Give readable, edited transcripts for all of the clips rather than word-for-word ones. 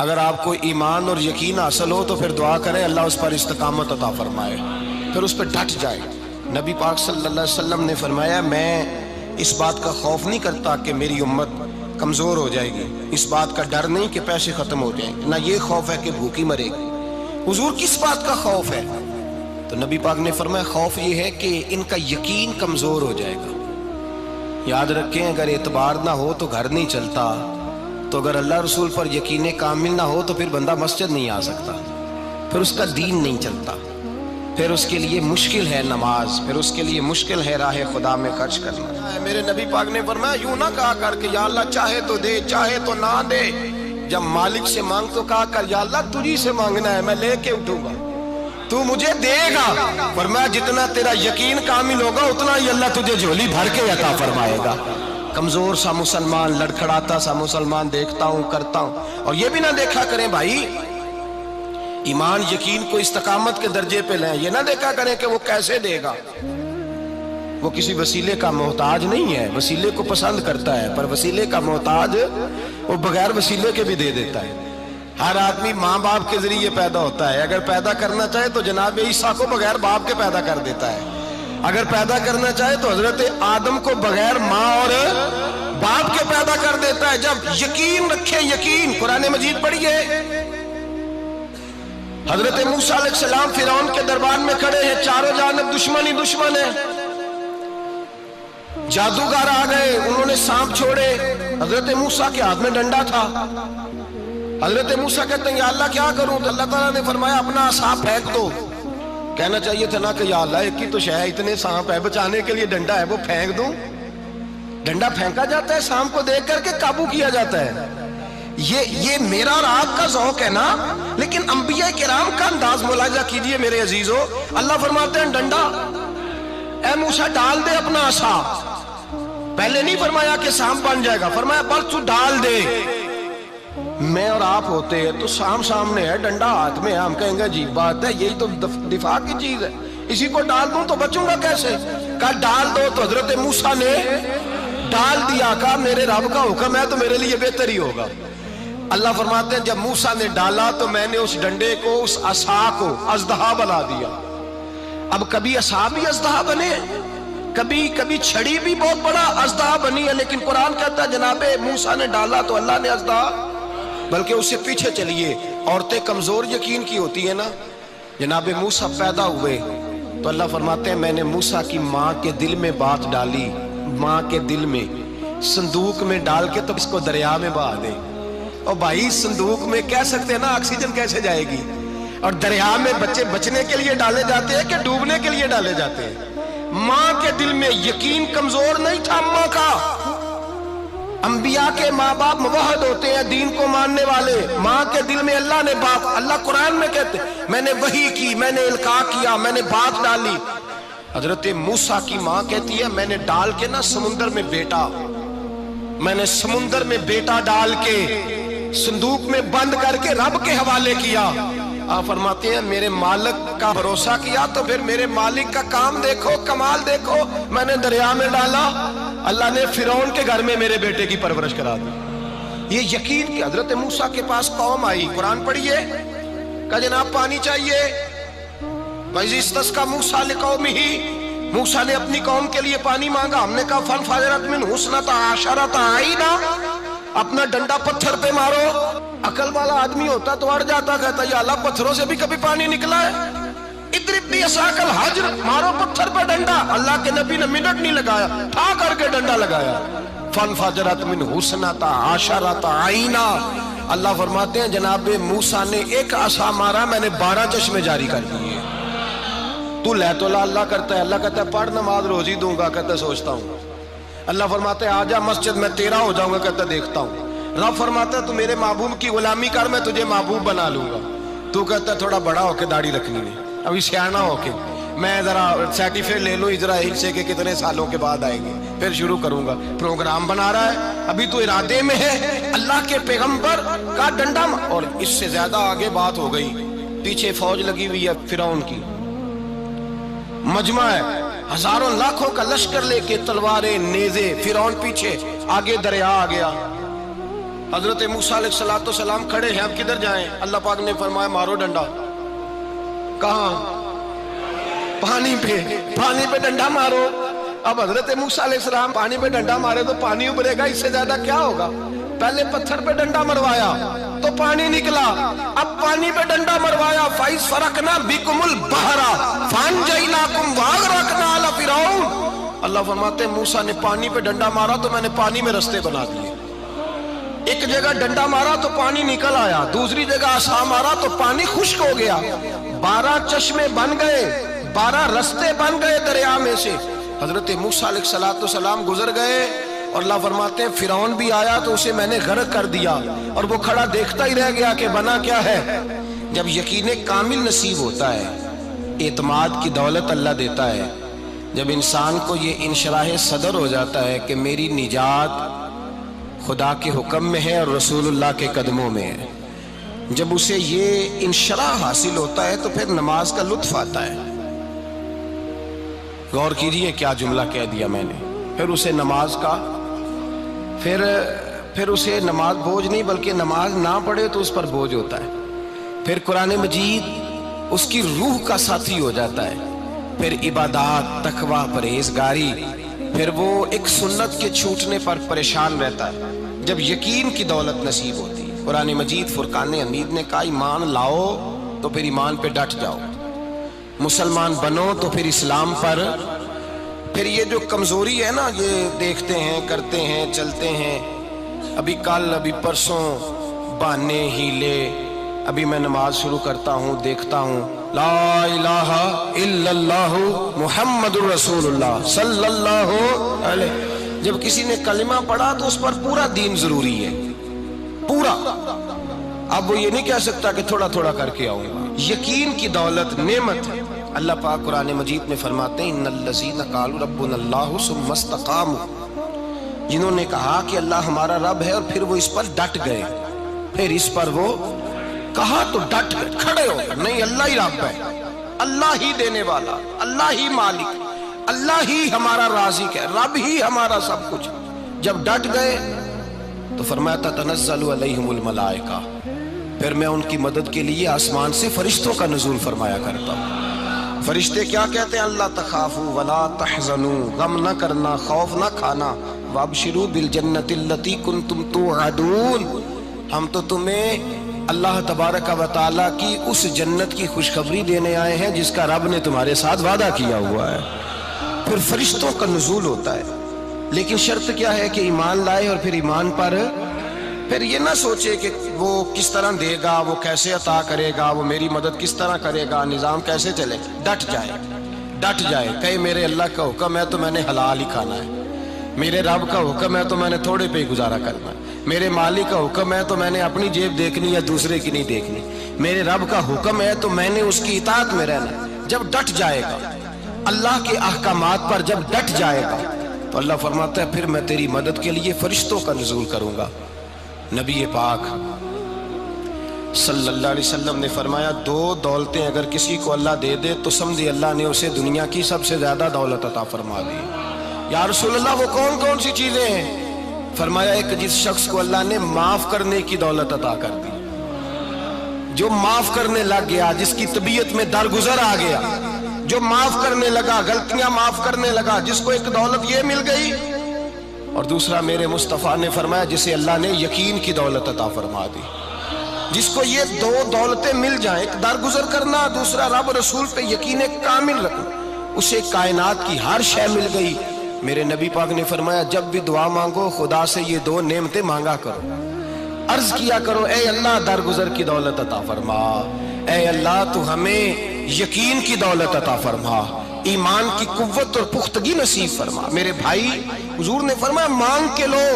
اگر آپ کو ایمان اور یقین حاصل ہو تو پھر دعا کریں اللہ اس پر استقامت عطا فرمائے، پھر اس پہ ڈٹ جائے۔ نبی پاک صلی اللہ علیہ وسلم نے فرمایا میں اس بات کا خوف نہیں کرتا کہ میری امت کمزور ہو جائے گی، اس بات کا ڈر نہیں کہ پیسے ختم ہو جائیں گے، نہ یہ خوف ہے کہ بھوکی مرے گی۔ حضور کس بات کا خوف ہے؟ تو نبی پاک نے فرمایا خوف یہ ہے کہ ان کا یقین کمزور ہو جائے گا۔ یاد رکھیں اگر اعتبار نہ ہو تو گھر نہیں چلتا، تو اگر اللہ رسول پر یقین کامل نہ ہو تو پھر بندہ مسجد نہیں آ سکتا، پھر اس کا دین نہیں چلتا، پھر اس کے لیے مشکل ہے نماز، پھر اس کے لیے مشکل ہے راہ خدا میں خرچ کرنا۔ میرے نبی پاک نے فرمایا یوں نہ کہا کر کہ یا اللہ چاہے تو دے چاہے تو نہ دے، جب مالک سے مانگ تو کہا کر یا اللہ تجھی سے مانگنا ہے، میں لے کے اٹھوں گا، تو مجھے دے گا۔ فرمایا جتنا تیرا یقین کامل ہوگا اتنا ہی اللہ تجھے جھولی بھر کے عطا فرمائے گا۔ کمزور سا مسلمان، لڑکھڑاتا سا مسلمان دیکھتا ہوں کرتا ہوں، اور یہ بھی نہ دیکھا کریں بھائی ایمان یقین کو استقامت کے درجے پہ لیں، یہ نہ دیکھا کریں کہ وہ کیسے دے گا، وہ کسی وسیلے کا محتاج نہیں ہے، وسیلے کو پسند کرتا ہے، پر وسیلے کا محتاج وہ بغیر وسیلے کے بھی دے دیتا ہے۔ ہر آدمی ماں باپ کے ذریعے پیدا ہوتا ہے، اگر پیدا کرنا چاہے تو جناب عیسیٰ کو بغیر باپ کے پیدا کر دیتا ہے، اگر پیدا کرنا چاہے تو حضرت آدم کو بغیر ماں اور باپ کے پیدا کر دیتا ہے۔ جب یقین رکھیں، یقین قرآن مجید پڑھیے، حضرت موسیٰ علیہ السلام فرعون کے دربار میں کھڑے ہیں، چاروں جانب دشمن ہی دشمن ہے، جادوگر آ گئے، انہوں نے سانپ چھوڑے، حضرت موسیٰ کے ہاتھ میں ڈنڈا تھا، حضرت موسیٰ کہتے ہیں یا اللہ کیا کروں؟ تو اللہ تعالیٰ نے فرمایا اپنا عصا پھینک دو۔ کہنا چاہیے تھا نا کہ یا اللہ ایک ہی تو شے ہے، اتنے سانپ ہے، بچانے کے لیے ڈنڈا ہے وہ پھینک دوں؟ ڈنڈا پھینکا جاتا ہے، سانپ کو دیکھ کر کے قابو کیا جاتا ہے۔ یہ میرا اور آپ کا ذوق ہے نا، لیکن انبیاء کرام کا انداز ملاحظہ کیجئے میرے عزیزو۔ اللہ فرماتے ہیں ڈنڈا اے موسیٰ ڈال دے اپنا عصا، پہلے نہیں فرمایا کہ سانپ بن جائے گا، فرمایا بس تو ڈال دے۔ میں اور آپ ہوتے ہیں تو سامنے ہے، ڈنڈا ہاتھ میں ہے، ہم کہیں گے عجیب بات ہے، یہی تو دفاع کی چیز ہے، اسی کو ڈال دوں تو بچوں گا کیسے؟ کہا ڈال دو، تو حضرت موسیٰ نے ڈال دیا، کہا میرے رب کا حکم ہے تو میرے لیے بہتر ہی ہوگا۔ اللہ فرماتے ہیں جب موسیٰ نے ڈالا تو میں نے اس ڈنڈے کو، اس عصا کو اژدہا بنا دیا۔ اب کبھی عصا بھی اژدہا بنے، کبھی چھڑی بھی بہت بڑا اژدہا بنی ہے، لیکن قرآن کہتا ہے جناب موسیٰ نے ڈالا تو اللہ نے اژدہا، بلکہ اس سے پیچھے چلیے، عورتیں کمزور یقین کی ہوتی ہیں نا، جناب موسیٰ پیدا ہوئے تو اللہ فرماتے ہیں میں نے موسیٰ کی ماں کے دل میں بات ڈالی، ماں کے دل میں صندوق میں ڈال کے تو اس کو دریا میں بہا دے۔ اور بھائی صندوق میں کہہ سکتے ہیں نا آکسیجن کیسے جائے گی، اور دریا میں بچے بچنے کے لیے ڈالے جاتے ہیں کہ ڈوبنے کے لیے ڈالے جاتے ہیں؟ ماں کے دل میں یقین کمزور نہیں تھا ماں کا۔ انبیاء کے ماں باپ موحد ہوتے ہیں، دین کو ماننے والے، ماں کے دل میں اللہ نے بات، اللہ قرآن میں کہتے ہیں میں نے وحی کی، میں نے القاء کیا، میں نے بات ڈالی۔ حضرت موسیٰ کی ماں کہتی ہے میں نے ڈال کے نا سمندر میں بیٹا، میں نے سمندر میں بیٹا ڈال کے صندوق میں بند کر کے رب کے حوالے کیا۔ آپ فرماتے ہیں میرے مالک کا بھروسہ کیا تو پھر میرے مالک کا کام دیکھو، کمال دیکھو، میں نے دریا میں ڈالا، اللہ نے فرعون کے گھر میں میرے بیٹے کی پرورش کرا دی۔ یہ یقین کہ حضرت موسیٰ کے پاس قوم آئی، قرآن پڑھیے، کہا جناب پانی چاہیے، وَإِذِ اسْتَسْقَىٰ مُوسَىٰ لِقَوْمِهِ، موسیٰ نے اپنی قوم کے لیے پانی مانگا، ہم نے کہا فَانْفَجَرَتْ مِنْهُ اثْنَتَا عَشَرَةَ عَيْنًا، اپنا ڈنڈا پتھر پہ مارو۔ عقل والا آدمی ہوتا تو اڑ جاتا، کہتا یا اللہ پتھروں سے بھی کبھی پانی نکلا ہے؟ اضرب بعصاک الحجر، مارو پتھر پہ ڈنڈا۔ اللہ کے نبی نے منٹ نہیں لگایا، ٹھا کر کے ڈنڈا لگایا، فَانْفَجَرَتْ مِنْهُ اثْنَتَا عَشَرَةَ عَيْنًا۔ اللہ فرماتے ہیں جناب موسیٰ نے ایک عصا مارا، میں نے 12 چشمے جاری کر دیے۔ تو لے تو اللہ کرتا ہے، اللہ کہتا ہے پڑھ نماز روزی دوں گا، کہتا ہے سوچتا ہوں۔ اللہ فرماتا ہے آجا مسجد میں تیرا ہو جاؤں گا، کہتا ہے دیکھتا ہوں۔ رب فرماتا ہے تو میرے محبوب کی غلامی کر، میں تجھے محبوب بنا لوں گا۔ تو کہتا ہے تھوڑا بڑا ہو کے داڑھی رکھنی ہے، ابھی سیانا ہو کے میں ذرا سرٹیفکیٹ لے لوں اسرائیل سے کہ کتنے سالوں کے بعد آئیں گے، پھر شروع کروں گا۔ پروگرام بنا رہا ہے، ابھی تو ارادے میں ہے۔ اللہ کے پیغمبر کا ڈنڈا، اور اس سے زیادہ آگے بات ہو گئی، پیچھے فوج لگی ہوئی ہے فرعون کی، مجمع ہے، ہزاروں لاکھوں کا لشکر لے کے، تلواریں نیزے، فرعون پیچھے، آگے دریا آ گیا۔ حضرت موسیٰ علیہ السلام کھڑے ہیں، اب کدھر جائیں؟ اللہ پاک نے فرمایا مارو ڈنڈا۔ کہاں؟ پانی پہ ڈنڈا مارو۔ اب حضرت موسیٰ علیہ السلام پانی پہ ڈنڈا مارے تو پانی ابھرے گا، اس سے زیادہ کیا ہوگا؟ پہلے پتھر پہ ڈنڈا مروایا تو پانی نکلا، اب پانی پہ ڈنڈا مروایا فَإِذْ فَرَقْنَا بِكُمُ الْبَحْرَ فَأَنْجَيْنَاكُمْ وَأَغْرَقْنَا آلَ فِرْعَوْنَ۔ اللہ فرماتے ہیں موسیٰ نے پانی پہ ڈنڈا مارا تو میں نے پانی میں رستے بنا دیے۔ ایک جگہ ڈنڈا مارا تو پانی نکل آیا، دوسری جگہ عصا مارا تو پانی خشک ہو گیا، 12 چشمے بن گئے، 12 رستے بن گئے دریا میں سے۔ حضرت موسیٰ علیہ السلام گزر گئے اور اللہ فرماتے ہیں فرعون بھی آیا تو اسے میں نے غرق کر دیا، اور وہ کھڑا دیکھتا ہی رہ گیا کہ بنا کیا ہے۔ جب یقین کامل نصیب ہوتا ہے، اعتماد کی دولت اللہ دیتا ہے، جب انسان کو یہ انشراح صدر ہو جاتا ہے کہ میری نجات خدا کے حکم میں ہے اور رسول اللہ کے قدموں میں ہے، جب اسے یہ انشراح حاصل ہوتا ہے تو پھر نماز کا لطف آتا ہے۔ غور کیجئے کیا جملہ کہہ دیا میں نے۔ پھر اسے نماز کا پھر اسے نماز بوجھ نہیں، بلکہ نماز نہ پڑھے تو اس پر بوجھ ہوتا ہے۔ پھر قرآن مجید اس کی روح کا ساتھی ہو جاتا ہے، پھر عبادات، تقوی، پرہیزگاری، پھر وہ ایک سنت کے چھوٹنے پر پریشان رہتا ہے جب یقین کی دولت نصیب ہوتی ہے۔ قرآن مجید فرقان حمید نے کہا ایمان لاؤ تو پھر ایمان پہ ڈٹ جاؤ، مسلمان بنو تو پھر اسلام پر۔ پھر یہ جو کمزوری ہے نا، یہ دیکھتے ہیں، کرتے ہیں، چلتے ہیں، ابھی کل، ابھی پرسوں، بہانے، ہیلے، ابھی میں نماز شروع کرتا ہوں، دیکھتا ہوں لا الہ الا اللہ محمد الرسول اللہ صلی اللہ علیہ۔ جب کسی نے کلمہ پڑھا تو اس پر پورا دین ضروری ہے، پورا۔ اب وہ یہ نہیں کہہ سکتا کہ تھوڑا تھوڑا کر کے آؤں گا۔ یقین کی دولت نعمت ہے۔ اللہ پاک قرآن مجید میں فرماتے ہیں ان الذین قالوا ربنا اللہ ثم استقاموا، جنہوں نے کہا کہ اللہ ہمارا رب ہے اور پھر وہ اس پر ڈٹ گئے، پھر اس پر وہ کہا تو ڈٹ گئے، کھڑے ہو گئے، نہیں اللہ ہی رب ہے، اللہ ہی دینے والا، اللہ ہی مالک، اللہ ہی ہمارا رازق ہے، رب ہی ہمارا سب کچھ۔ جب ڈٹ گئے تو فرمایا تتنزل علیہم الملائکہ، پھر میں ان کی مدد کے لیے آسمان سے فرشتوں کا نزول فرمایا کرتا ہوں۔ فرشتے کیا کہتے ہیں؟ اللہ تخافوا ولا تحزنوا، غم نہ کرنا، خوف نہ کھانا، وابشروا بالجنۃ التی کنتم توعدون، ہم تو تمہیں اللہ تبارک و تعالیٰ کی اس جنت کی خوشخبری دینے آئے ہیں جس کا رب نے تمہارے ساتھ وعدہ کیا ہوا ہے۔ پھر فرشتوں کا نزول ہوتا ہے، لیکن شرط کیا ہے کہ ایمان لائے، اور پھر ایمان پر پھر یہ نہ سوچے کہ وہ کس طرح دے گا، وہ کیسے عطا کرے گا، وہ میری مدد کس طرح کرے گا، نظام کیسے چلے۔ ڈٹ جائے کہے میرے اللہ کا حکم ہے تو میں نے حلال ہی کھانا ہے، میرے رب کا حکم ہے تو میں نے تھوڑے پہ ہی گزارا کرنا ہے، میرے مالک کا حکم ہے تو میں نے اپنی جیب دیکھنی یا دوسرے کی نہیں دیکھنی، میرے رب کا حکم ہے تو میں نے اس کی اطاعت میں رہنا۔ جب ڈٹ جائے گا اللہ کے احکامات پر، جب ڈٹ جائے گا تو اللہ فرماتا ہے پھر میں تیری مدد کے لیے فرشتوں کا نزول کروں گا۔ نبی پاک صلی اللہ علیہ وسلم نے فرمایا 2 دولتیں اگر کسی کو اللہ دے دے تو سمجھے اللہ نے اسے دنیا کی سب سے زیادہ دولت عطا فرما دی۔ یا رسول اللہ وہ کون کون سی چیزیں ہیں؟ فرمایا ایک جس شخص کو اللہ نے معاف کرنے کی دولت عطا کر دی، جو معاف کرنے لگ گیا، جس کی طبیعت میں درگزر آ گیا، جو معاف کرنے لگا، غلطیاں معاف کرنے لگا، جس کو ایک دولت یہ مل گئی، اور دوسرا میرے مصطفیٰ نے فرمایا جسے اللہ نے یقین کی دولت عطا فرما دی۔ جس کو یہ 2 دولتیں مل جائیں، ایک درگزر کرنا، دوسرا رب رسول پہ یقین کامل رکھنا، اسے کائنات کی ہر شے مل گئی۔ میرے نبی پاک نے فرمایا جب بھی دعا مانگو خدا سے یہ 2 نعمتیں مانگا کرو، عرض کیا کرو اے اللہ درگزر کی دولت عطا فرما، اے اللہ تو ہمیں یقین کی دولت عطا فرما، ایمان کی قوت اور پختگی نصیب فرما۔ میرے بھائی حضور نے فرمایا مانگ کے لو۔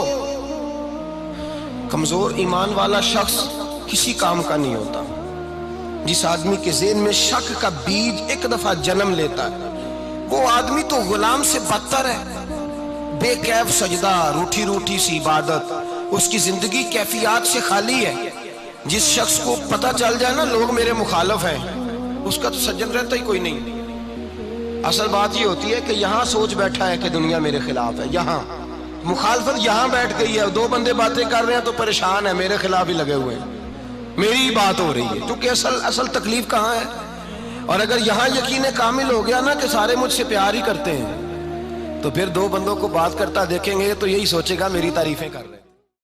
کمزور ایمان والا شخص کسی کام کا نہیں ہوتا۔ جس آدمی کے ذہن میں شک کا بیج ایک دفعہ جنم لیتا ہے وہ آدمی تو غلام سے بدتر ہے۔ بے کیف سجدہ، روٹھی روٹھی سی عبادت، اس کی زندگی کیفیات سے خالی ہے۔ جس شخص کو پتہ چل جائے نا لوگ میرے مخالف ہیں، اس کا تو سجن رہتا ہی کوئی نہیں۔ اصل بات یہ ہوتی ہے کہ یہاں سوچ بیٹھا ہے کہ دنیا میرے خلاف ہے، مخالفت یہاں بیٹھ گئی ہے، دو بندے باتیں کر رہے ہیں تو پریشان ہے، میرے خلاف ہی لگے ہوئے ہیں، میری ہی بات ہو رہی ہے، کیونکہ اصل تکلیف کہاں ہے؟ اور اگر یہاں یقین کامل ہو گیا نا کہ سارے مجھ سے پیار ہی کرتے ہیں، تو پھر دو بندوں کو بات کرتا دیکھیں گے تو یہی سوچے گا میری تعریفیں کر رہے ہیں۔